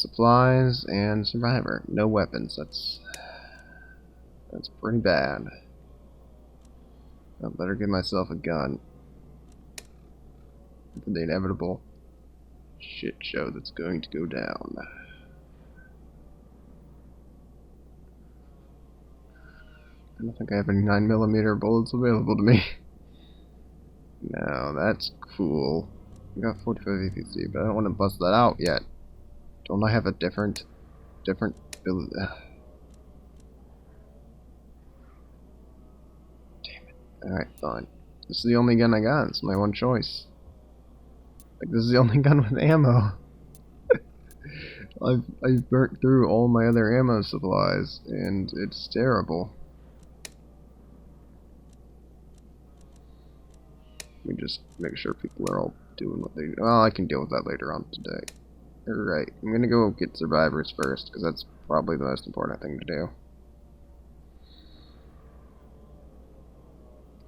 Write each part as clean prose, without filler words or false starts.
supplies and survivor. No weapons. That's pretty bad. I better give myself a gun. For the inevitable shit show that's going to go down. I don't think I have any 9mm bullets available to me. No, that's cool. I got 45 APC, but I don't want to bust that out yet. Don't I have a different build? Damn it. Alright, fine. This is the only gun I got. It's my one choice. Like, this is the only gun with ammo. I've burnt through all my other ammo supplies, and it's terrible. Let me just make sure people are all doing what they do. Well, I can deal with that later on today. Alright, I'm gonna go get survivors first, because that's probably the most important thing to do.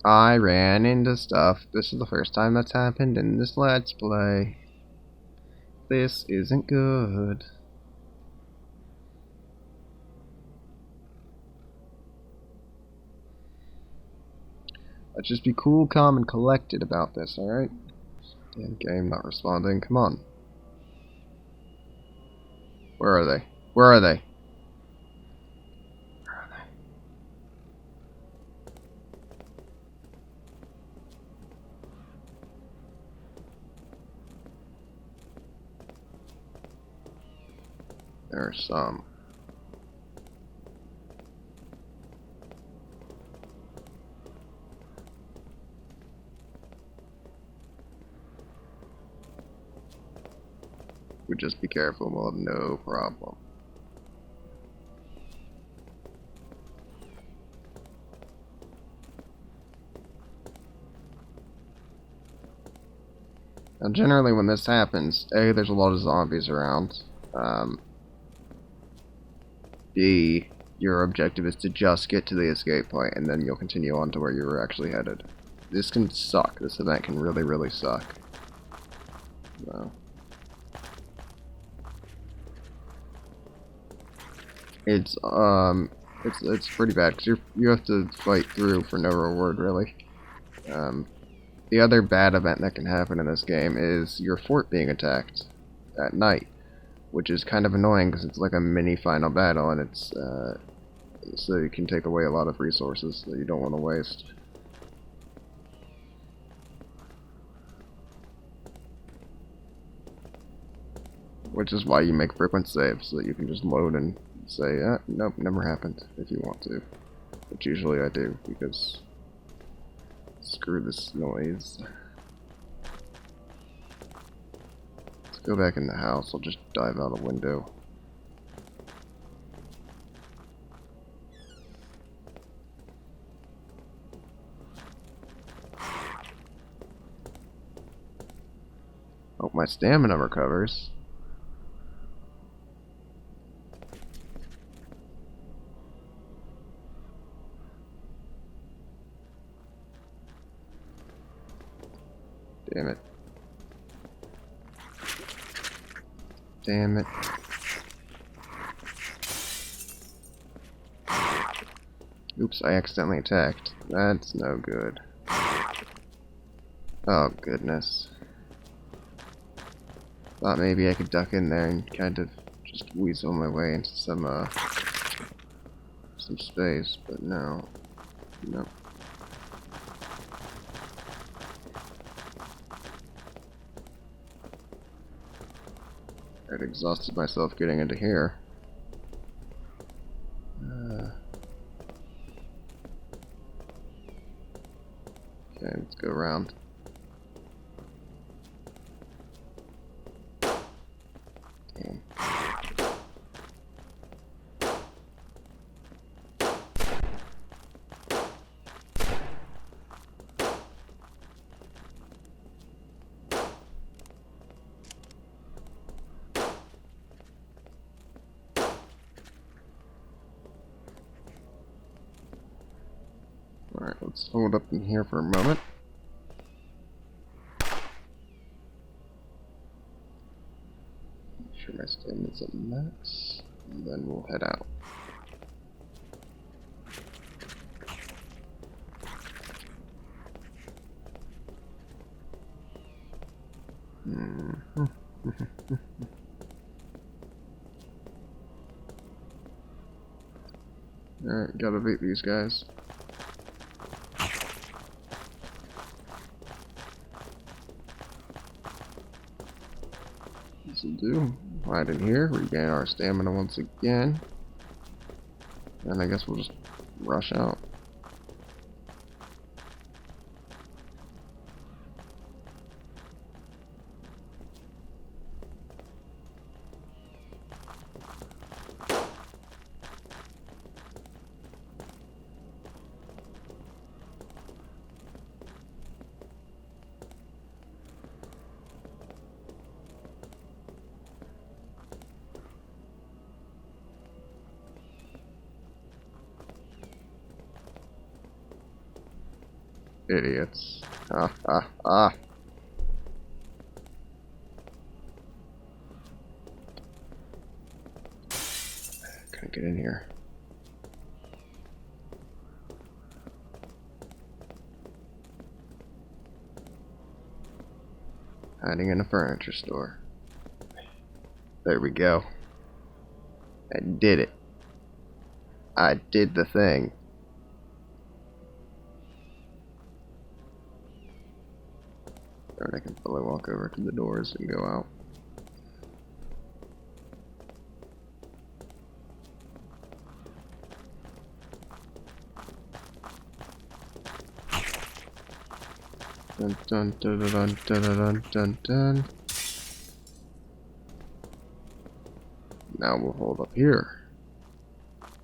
I ran into stuff. This is the first time that's happened in this Let's Play. This isn't good. Let's just be cool, calm, and collected about this, alright? Damn game not responding. Come on. Where are they? Where are they? Where are they? There are some. We just be careful and we'll have no problem. Now generally when this happens, A, there's a lot of zombies around. B, your objective is to just get to the escape point and then you'll continue on to where you were actually headed. This can suck. This event can really, really suck. So. It's pretty bad because you have to fight through for no reward really. The other bad event that can happen in this game is your fort being attacked at night, which is kind of annoying because it's like a mini final battle and it's so it can take away a lot of resources that you don't want to waste. Which is why you make frequent saves so that you can just load and say, nope, never happened, if you want to. Which usually I do, because screw this noise. Let's go back in the house, I'll just dive out a window. Hope my stamina recovers. Damn it. Damn it. Oops, I accidentally attacked. That's no good. Oh, goodness. Thought maybe I could duck in there and kind of just weasel my way into some space, but no. Nope. I'd exhausted myself getting into here. Okay, let's go around. Damn. Alright, let's hold up in here for a moment. Make sure my Stamina's at max. And then we'll head out. Alright, gotta beat these guys. This'll do. Hide in here, regain our stamina once again. And I guess we'll just rush out. Idiots. Ah, ah, ah. Couldn't get in here. Hiding in a furniture store. There we go. I did it. I did the thing. Or I can probably walk over to the doors and go out. Dun dun dun dun dun dun dun dun. Now we'll hold up here.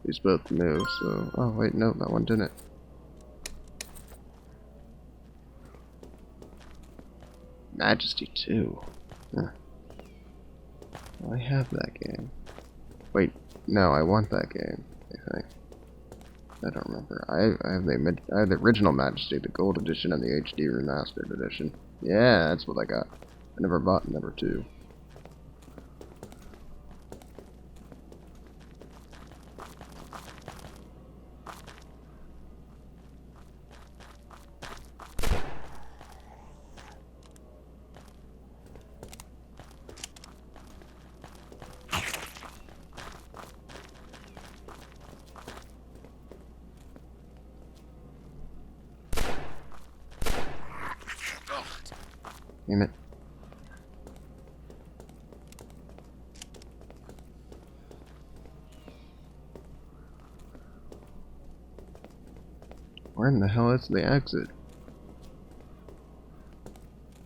These both move, so... Oh, wait, no, that one didn't. Majesty 2. Huh. I have that game. Wait, no, I want that game, I think. I don't remember. I have the original Majesty, the Gold Edition, and the HD Remastered Edition. Yeah, that's what I got. I never bought number 2. Damn it. Where in the hell is the exit?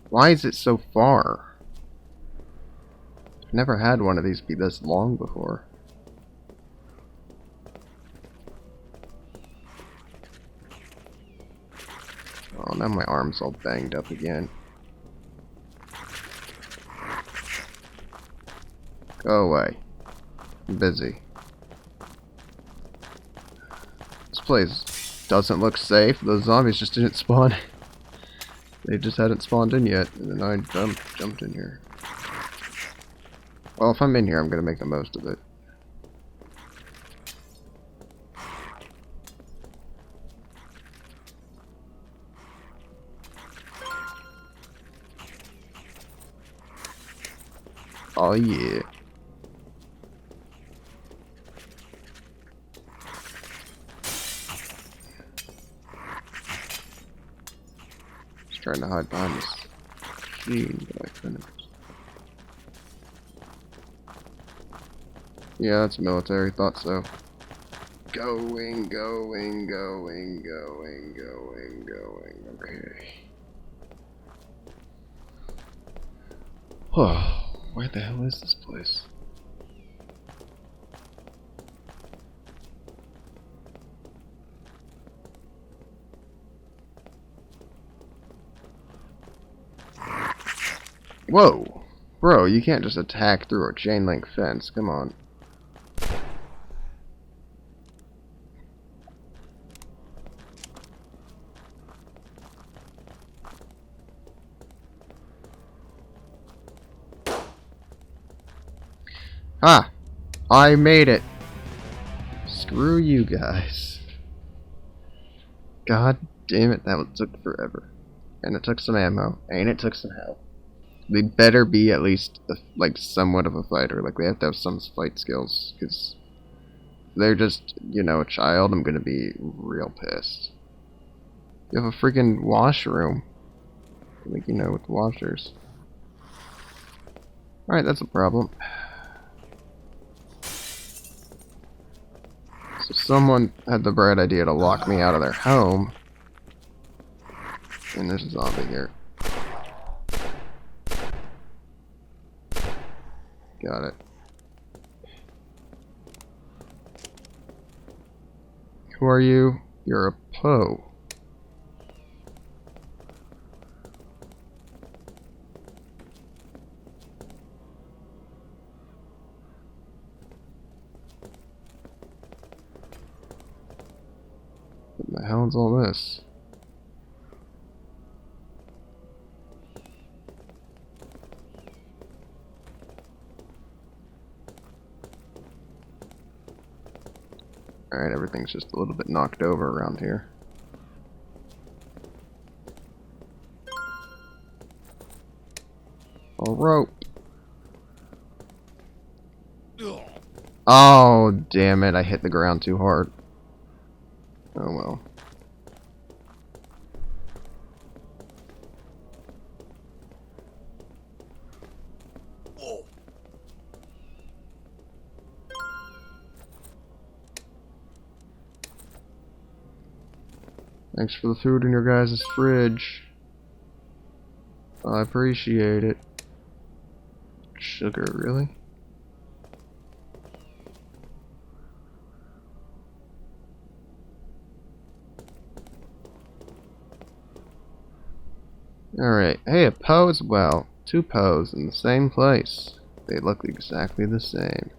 Why is it so far? I've never had one of these be this long before. Oh, now my arm's all banged up again. Go away. I'm busy. This place doesn't look safe. Those zombies just didn't spawn. They just hadn't spawned in yet, and then I jumped in here. Well, if I'm in here, I'm gonna make the most of it. Oh yeah. Just trying to hide behind this machine, but I couldn't. Yeah, that's military, thought so. Going. Okay. Oh, where the hell is this place? Whoa! Bro, you can't just attack through a chain link fence, come on. Ah! I made it! Screw you guys. God damn it, that took forever. And it took some ammo, and it took some health. They better be at least, like, somewhat of a fighter. Like, they have to have some fight skills, because they're just, you know, a child. I'm gonna be real pissed. You have a freaking washroom. Like, you know, with washers. Alright, that's a problem. So someone had the bright idea to lock me out of their home. And there's a zombie here. Got it. Who are you? You're a Poe. What the hell is all this? Alright, everything's just a little bit knocked over around here. A rope. Oh, damn it, I hit the ground too hard. Oh well. Thanks for the food in your guys' fridge. I appreciate it. Sugar, really? Alright, hey, a Poe as well. Two Poes in the same place. They look exactly the same.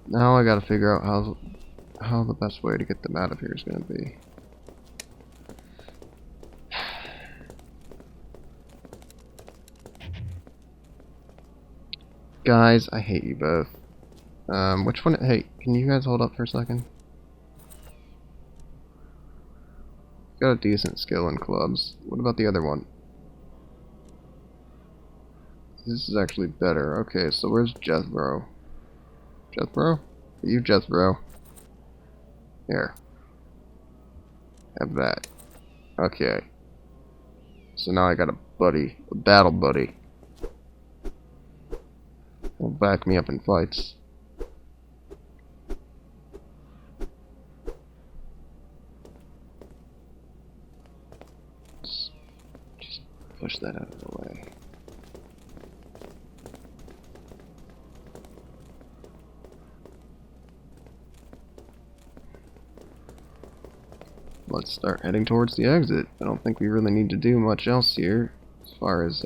Now I gotta figure out how the best way to get them out of here is gonna be. Guys, I hate you both. Which one? Hey, can you guys hold up for a second? Got a decent skill in clubs. What about the other one? This is actually better. Okay, so where's Jethro? Jethro? Are you Jethro? Here. Have that. Okay. So now I got a buddy. A battle buddy. Will back me up in fights. Just push that out of the way. Let's start heading towards the exit. I don't think we really need to do much else here as far as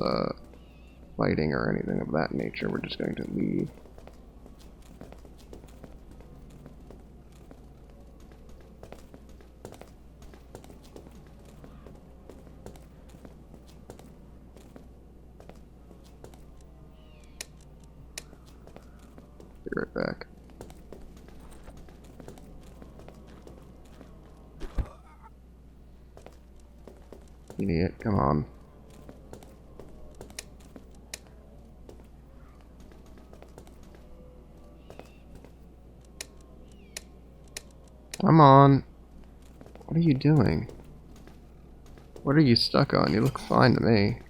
fighting or anything of that nature. We're just going to leave. Be right back. Idiot, come on. Come on. What are you doing? What are you stuck on? You look fine to me.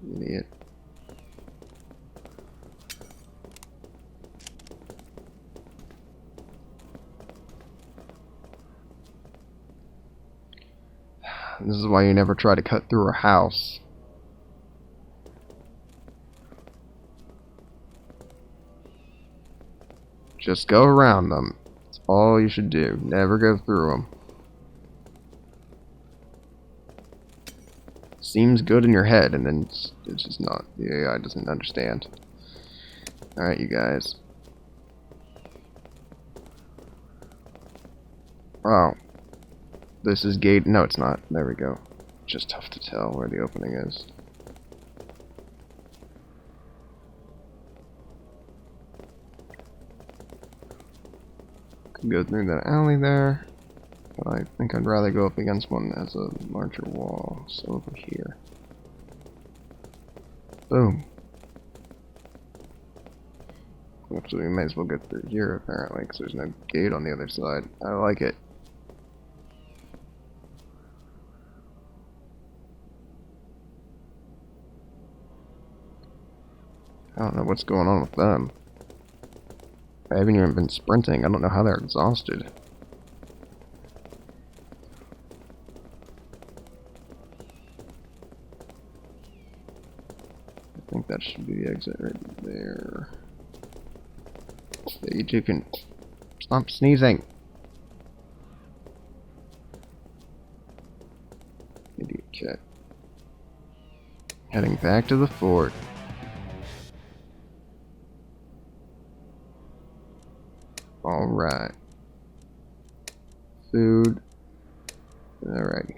Idiot. This is why you never try to cut through a house. Just go around them. That's all you should do. Never go through them. Seems good in your head, and then it's just not. The AI doesn't understand. Alright, you guys. Oh. This is gate. No, it's not. There we go. just tough to tell where the opening is. Could go through that alley there, but I think I'd rather go up against one as a larger wall. So over here. Boom. Actually, we might as well get through here apparently, because there's no gate on the other side. I like it. I don't know what's going on with them. I haven't even been sprinting. I don't know how they're exhausted. I think that should be the exit right there. So you two can stop sneezing. Idiot cat. Heading back to the fort. Alright. Food. Alrighty.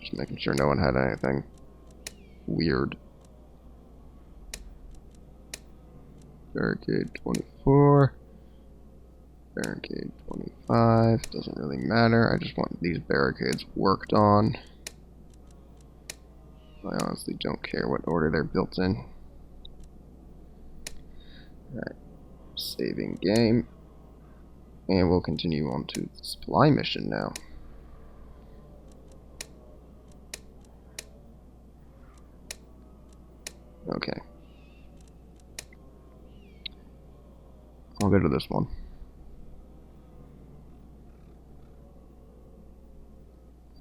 Just making sure no one had anything weird. Barricade 24. Barricade 25. Doesn't really matter. I just want these barricades worked on. I honestly don't care what order they're built in. Alright. Saving game. And we'll continue on to the supply mission now. Okay. I'll go to this one.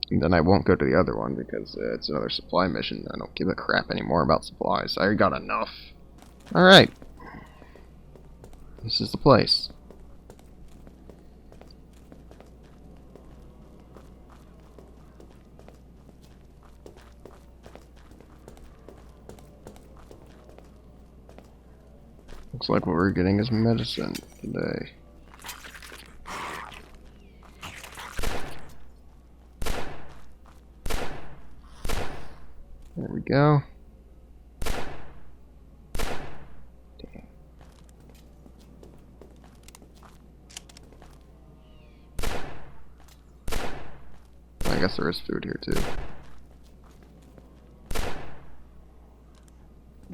And then I won't go to the other one because it's another supply mission. I don't give a crap anymore about supplies. I got enough. Alright. This is the place. Looks like what we're getting is medicine today. There we go. Damn. I guess there is food here too.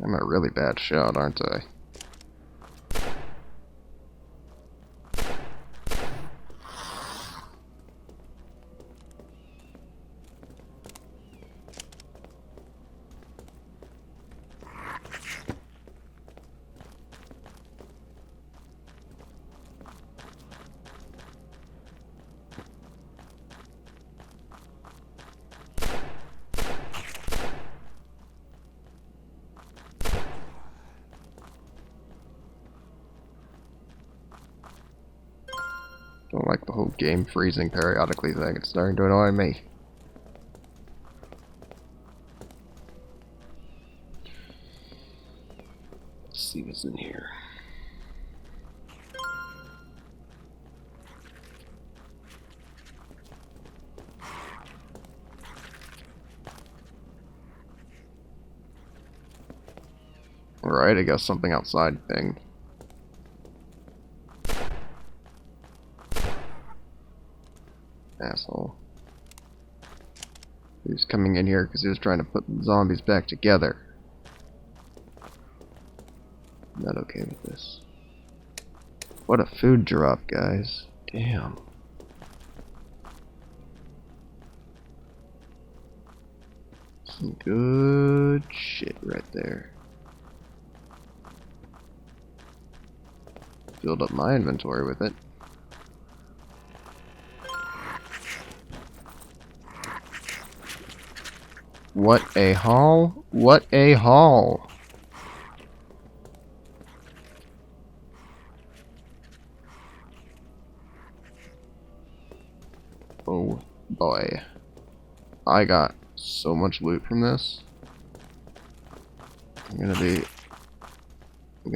I'm a really bad shot, aren't I? Don't like the whole game freezing periodically thing. It's starting to annoy me. Let's see what's in here. Alright, I guess something outside thing. Asshole. He was coming in here because he was trying to put the zombies back together. I'm not okay with this. What a food drop, guys. Damn. Some good shit right there. Filled up my inventory with it. What a haul! What a haul! Oh boy. I got so much loot from this. I'm gonna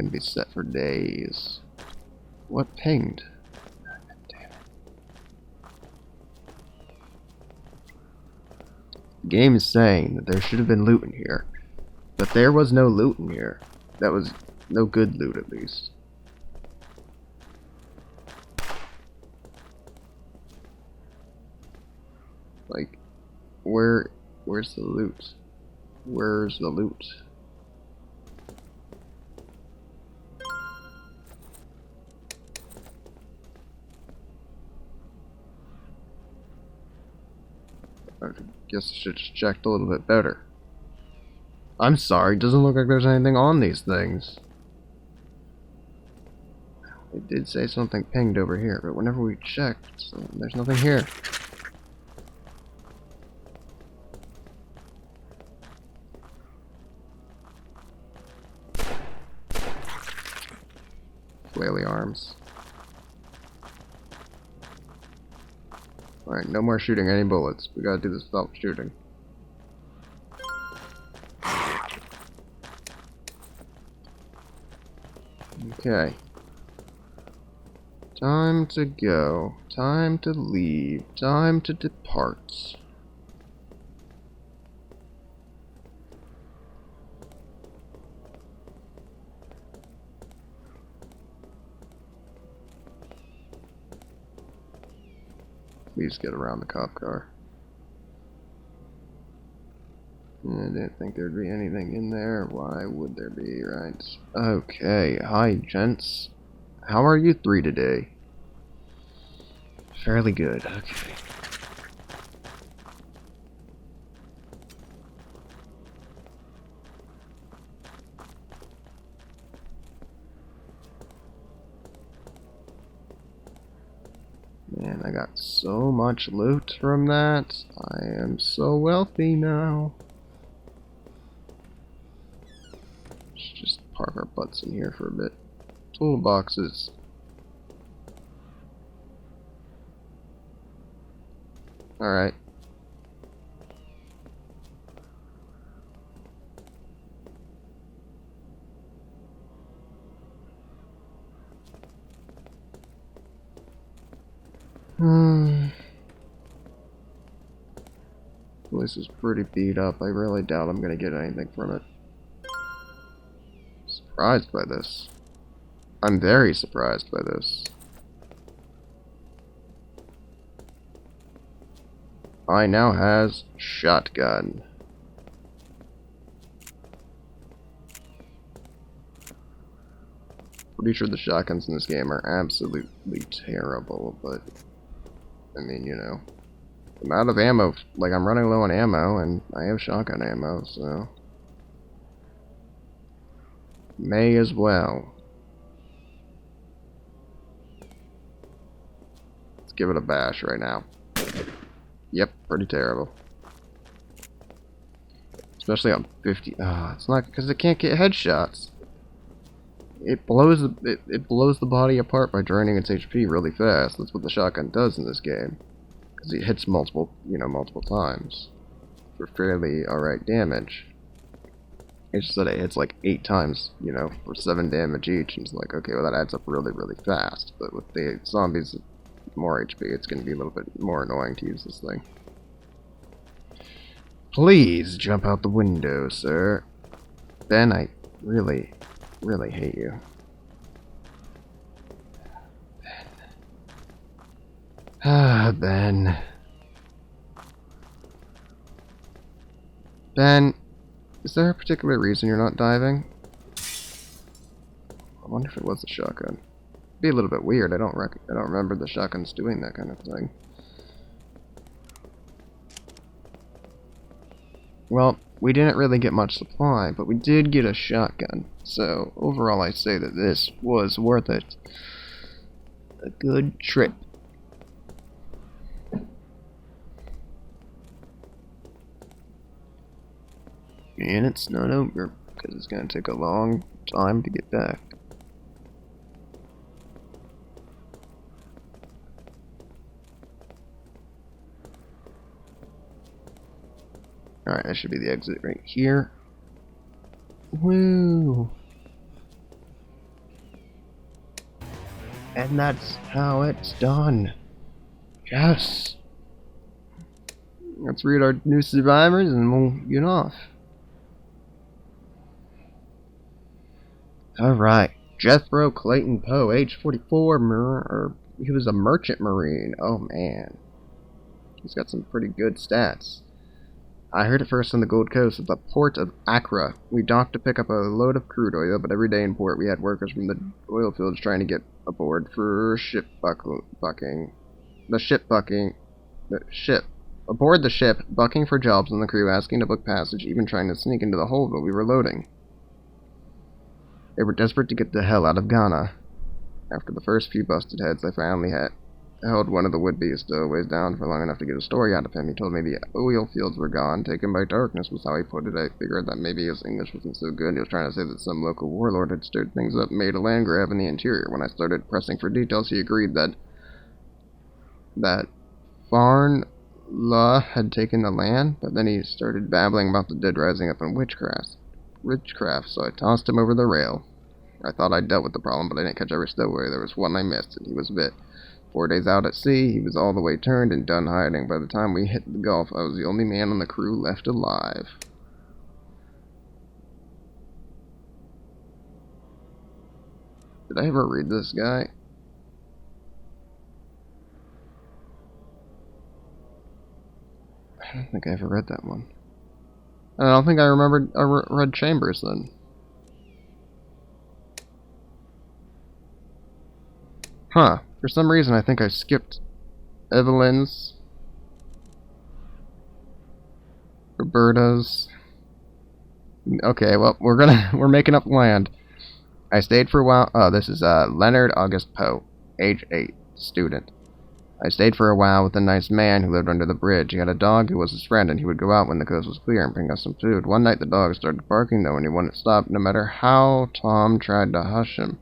be set for days. What pinged? Damn it. The game is saying that there should have been loot in here. But there was no loot in here. That was no good loot, at least. Like, where's the loot? Where's the loot? I guess I should have checked a little bit better. I'm sorry, it doesn't look like there's anything on these things. It did say something pinged over here, but whenever we checked, there's nothing here. Flaily arms. Alright, no more shooting any bullets. We gotta do this without shooting. Okay. Time to go. Time to leave. Time to depart. Please get around the cop car. I didn't think there'd be anything in there. Why would there be, right? Okay, hi gents. How are you three today? Fairly good, okay. Man, I got so much loot from that. I am so wealthy now. Let's just park our butts in here for a bit. Toolboxes. Alright. Place is pretty beat up. I really doubt I'm gonna get anything from it. Surprised by this. I'm very surprised by this. I now has shotgun. Pretty sure the shotguns in this game are absolutely terrible, but I mean, you know. I'm out of ammo. Like, I'm running low on ammo, and I have shotgun ammo, so may as well. Let's give it a bash right now. Yep, pretty terrible. Especially on 50. It's not because it can't get headshots. It blows the body apart by draining its HP really fast. That's what the shotgun does in this game. Because it hits multiple times for fairly alright damage. It's just that it hits like 8 times, for 7 damage each, and it's like, okay, well that adds up really, really fast. But with the zombies with more HP, it's going to be a little bit more annoying to use this thing. Please jump out the window, sir. Ben, I really, really hate you. Ben. Ben, is there a particular reason you're not diving? I wonder if it was a shotgun. It'd be a little bit weird. I don't remember the shotguns doing that kind of thing. Well, we didn't really get much supply, but we did get a shotgun. So, overall, I say that this was worth it. A good trip. And it's not over, because it's going to take a long time to get back. Alright, that should be the exit right here. Woo! And that's how it's done. Yes! Let's read our new survivors and we'll get off. Alright. Jethro Clayton Poe, age 44, he was a merchant marine. Oh man. He's got some pretty good stats. I heard it first on the Gold Coast at the port of Accra. We docked to pick up a load of crude oil, but every day in port we had workers from the oil fields trying to get aboard for bucking. Aboard the ship, bucking for jobs, and the crew asking to book passage, even trying to sneak into the hold while we were loading. They were desperate to get the hell out of Ghana. After the first few busted heads, I finally held one of the would-be stowaways down for long enough to get a story out of him. He told me the oil fields were gone, taken by darkness, was how he put it. I figured that maybe his English wasn't so good. He was trying to say that some local warlord had stirred things up and made a land grab in the interior. When I started pressing for details, he agreed that Farn La had taken the land, but then he started babbling about the dead rising up in witchcraft, so I tossed him over the rail. I thought I'd dealt with the problem, but I didn't catch every stowaway. There was one I missed, and he was bit. 4 days out at sea, he was all the way turned and done hiding. By the time we hit the Gulf, I was the only man on the crew left alive. Did I ever read this guy? I don't think I ever read that one. I don't think I read Chambers then. Huh. For some reason, I think I skipped Evelyn's, Roberta's. Okay, well, we're making up land. I stayed for a while. Oh, this is Leonard August Poe, age 8, student. I stayed for a while with a nice man who lived under the bridge. He had a dog who was his friend, and he would go out when the coast was clear and bring us some food. One night the dog started barking, though, and he wouldn't stop, no matter how Tom tried to hush him.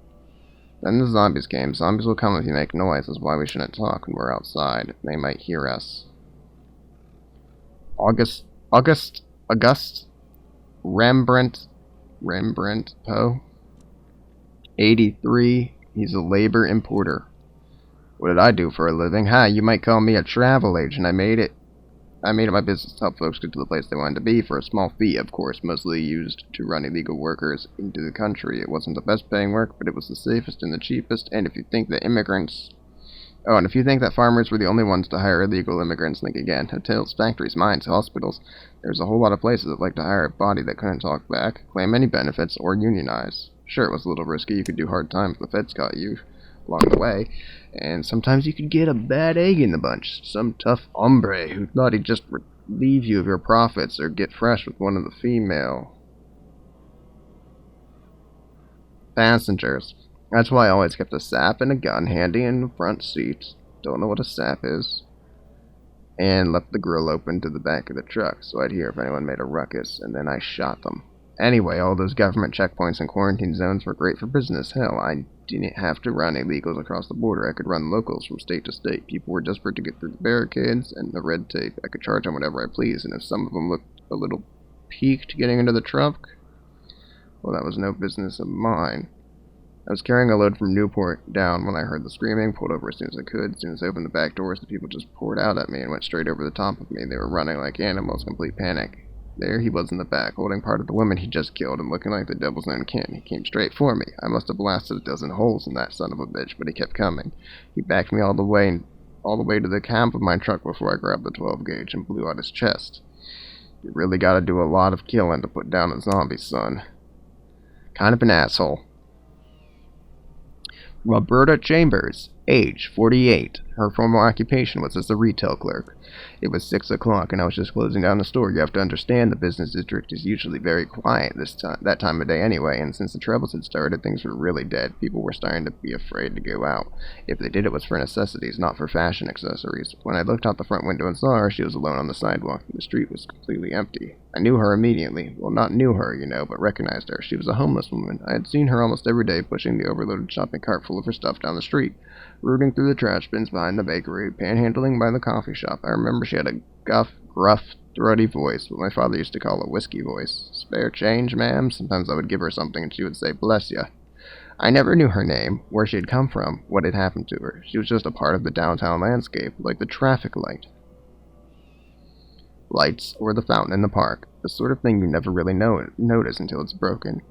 Then the zombies came. Zombies will come if you make noise. That's why we shouldn't talk when we're outside. They might hear us. August Rembrandt Poe, 83. He's a labor importer. What did I do for a living? Hi, you might call me a travel agent. I made it my business to help folks get to the place they wanted to be for a small fee, of course, mostly used to run illegal workers into the country. It wasn't the best paying work, but it was the safest and the cheapest, and if you think that farmers were the only ones to hire illegal immigrants, think again. Hotels, factories, mines, hospitals. There's a whole lot of places that like to hire a body that couldn't talk back, claim any benefits, or unionize. Sure, it was a little risky. You could do hard time if the feds caught you along the way, and sometimes you could get a bad egg in the bunch. Some tough hombre who thought he'd just relieve you of your profits or get fresh with one of the female passengers. That's why I always kept a sap and a gun handy in the front seat. Don't know what a sap is. And left the grill open to the back of the truck so I'd hear if anyone made a ruckus, and then I shot them. Anyway, all those government checkpoints and quarantine zones were great for business. Hell, I didn't have to run illegals across the border. I could run locals from state to state. People were desperate to get through the barricades and the red tape. I could charge them whatever I pleased, and if some of them looked a little peaked getting into the truck, well, that was no business of mine. I was carrying a load from Newport down when I heard the screaming, pulled over as soon as I could. As soon as I opened the back doors, the people just poured out at me and went straight over the top of me. They were running like animals, complete panic. There he was in the back, holding part of the woman he just killed and looking like the devil's own kin. He came straight for me. I must have blasted a dozen holes in that son of a bitch, but he kept coming. He backed me all the way to the cab of my truck before I grabbed the 12 gauge and blew out his chest. You really gotta do a lot of killing to put down a zombie, son. Kind of an asshole. Roberta Chambers, age 48. Her former occupation was as a retail clerk. It was 6 o'clock, and I was just closing down the store. You have to understand the business district is usually very quiet that time of day anyway, and since the troubles had started, things were really dead. People were starting to be afraid to go out. If they did, it was for necessities, not for fashion accessories. When I looked out the front window and saw her, she was alone on the sidewalk. The street was completely empty. I knew her immediately. Well, not knew her, but recognized her. She was a homeless woman. I had seen her almost every day pushing the overloaded shopping cart full of her stuff down the street, rooting through the trash bins behind the bakery, panhandling by the coffee shop. I remember she had a gruff, throaty voice, what my father used to call a whiskey voice. Spare change, ma'am? Sometimes I would give her something and she would say, bless ya. I never knew her name, where she had come from, what had happened to her. She was just a part of the downtown landscape, like the traffic light. lights, or the fountain in the park. The sort of thing you never really notice until it's broken.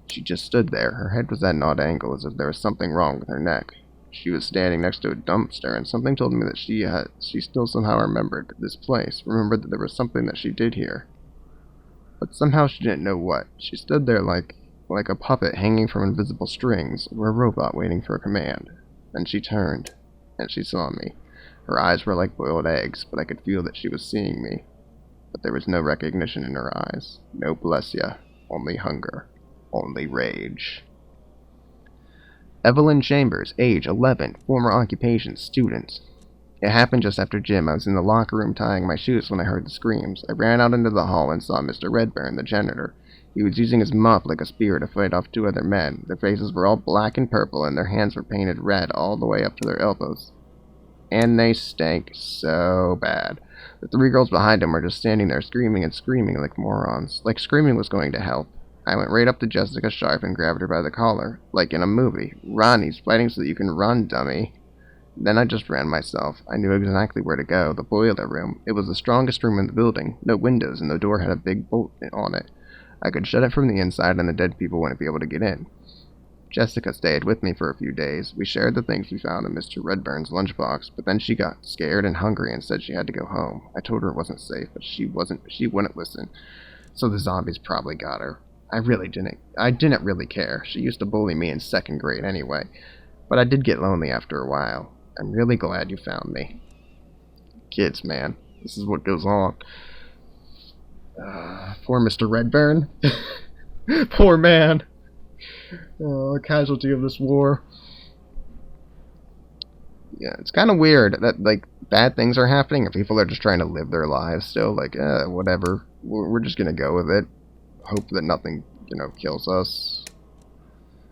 She just stood there. Her head was at an odd angle, as if there was something wrong with her neck. She was standing next to a dumpster, and something told me that she still somehow remembered this place, remembered that there was something that she did here. But somehow she didn't know what. She stood there like a puppet hanging from invisible strings, or a robot waiting for a command. Then she turned, and she saw me. Her eyes were like boiled eggs, but I could feel that she was seeing me. But there was no recognition in her eyes. No bless ya. Only hunger. Only rage. Evelyn Chambers, age 11, former occupation, student. It happened just after gym. I was in the locker room tying my shoes when I heard the screams. I ran out into the hall and saw Mr. Redburn, the janitor. He was using his muff like a spear to fight off two other men. Their faces were all black and purple, and their hands were painted red all the way up to their elbows. And they stank so bad. The three girls behind him were just standing there screaming and screaming like morons. Like screaming was going to help. I went right up to Jessica Sharp and grabbed her by the collar. Like in a movie. Run, he's fighting so that you can run, dummy. Then I just ran myself. I knew exactly where to go. The boiler room. It was the strongest room in the building. No windows, and the door had a big bolt on it. I could shut it from the inside, and the dead people wouldn't be able to get in. Jessica stayed with me for a few days. We shared the things we found in Mr. Redburn's lunchbox, but then she got scared and hungry and said she had to go home. I told her it wasn't safe, but she wouldn't listen. So the zombies probably got her. I didn't really care. She used to bully me in second grade anyway. But I did get lonely after a while. I'm really glad you found me. Kids, man. This is what goes on. Poor Mr. Redburn. Poor man. A casualty of this war. Yeah, it's kind of weird that, like, bad things are happening and people are just trying to live their lives still. Like, whatever. We're just gonna go with it. Hope that nothing, kills us.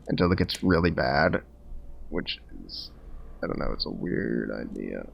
Until it gets really bad. Which is, I don't know, it's a weird idea.